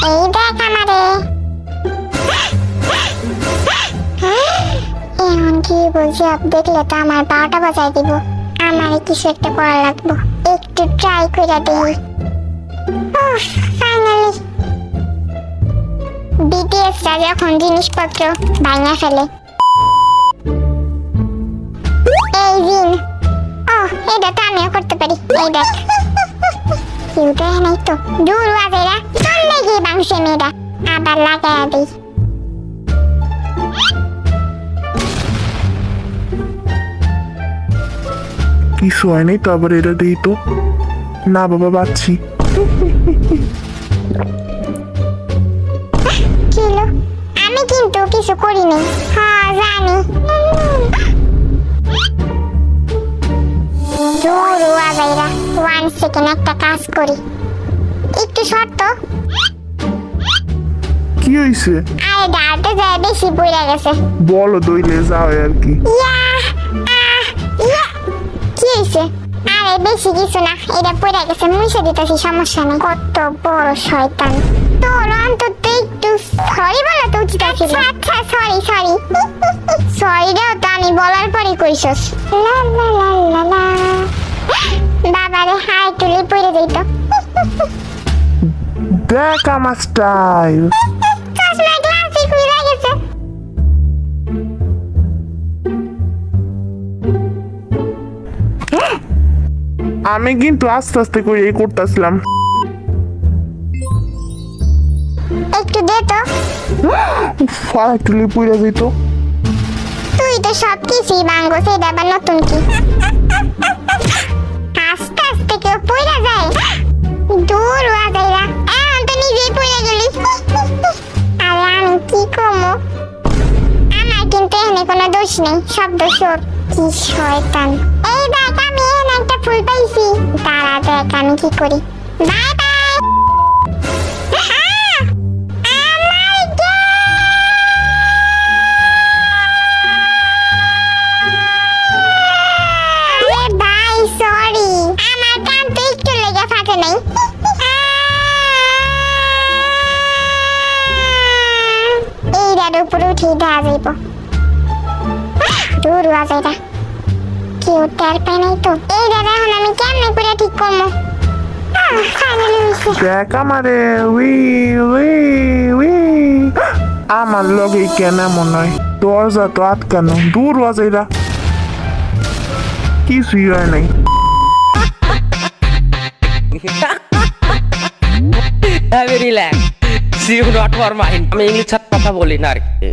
এই দেখ আমারে। এখন কি বলছি, দেখলে তো আমার 12টা বাজাই দিব। আমারে কিছু একটা করা লাগবে, একটু ট্রাই করে দেখি। ফাইনালি বিটিএসরা যখন জিনিসপত্র ভাঙা ফেলে। এই দিন এটা তো আমিও করতে পারি। এই দেখ, কেউ তো নাই তো। দূর বাজেরা চললে গিয়ে বাংশে মেয়েরা আবার লাগাইয়া দিই। কিছু হয়নি তো, আবার এটা দিই তো। না বাবা, বাচ্ছি। কিলো আমি কিন্তু কিছু করিনি। হ্যাঁ জানি। দূর বাজেরা 1 সেকেন্ড একটা কাজ করি। একটু শর্ত। কি হয়েছে? আরে ডালটা যায় বেশি পড়ে গেছে। বলো দইলে যাও আর কি। কি হয়েছে? আরে বেশি কিছু না, এটা পড়ে গেছে, মুছে দিতেছি, সমস্যা নেই। কত বড় শয়তান! তোর অন্তত একটু সরি বলা তো উচিত ছিল। আচ্ছা সরি। সরিটাও তো আমি বলার পরই কইছস। লা লা লা লা লা। বাবারে হাই তুলে পড়ে যাইত। দেখ আমার স্টাইল। চশমা গ্লাসে খুলে গেছে। আমি কিন্তু আস্তে আস্তে করে এই করতেছিলাম। একটু দে তো। ফাটলি পুড়ে যেত। তুই তো সব কিছুই ভাঙবো, সেটা আবার নতুন কি? আস্তে আস্তে কেউ পড়ে যায়? দূর বাজাইরা এখন তো নিজেই পড়ে গেলি। আরে আমি কি করবো? আমার কিন্তু এখানে কোনো দোষ নেই, সব দোষ ওর। কি শয়তান! এই দেখ আমি এখানে একটা ফুল পাইছি। দাঁড়া দেখ আমি কি করি। Bye bye. উপরে উঠে দেওয়া যাইব। দূর বাজাইরা কেউ টের পায় নাই তো। এই দাদা এখন আমি কেমনে করে ঠিক করবো? দেখ আমারে। We we we. আমার লগে কেন মনে হয় দরজা তো আটকানো। দূর বাজাইরা কিছুই হয় নাই। Relax. See you not for mine. আমি ইংলিশ ছাড়া কথা বলি না আর কি।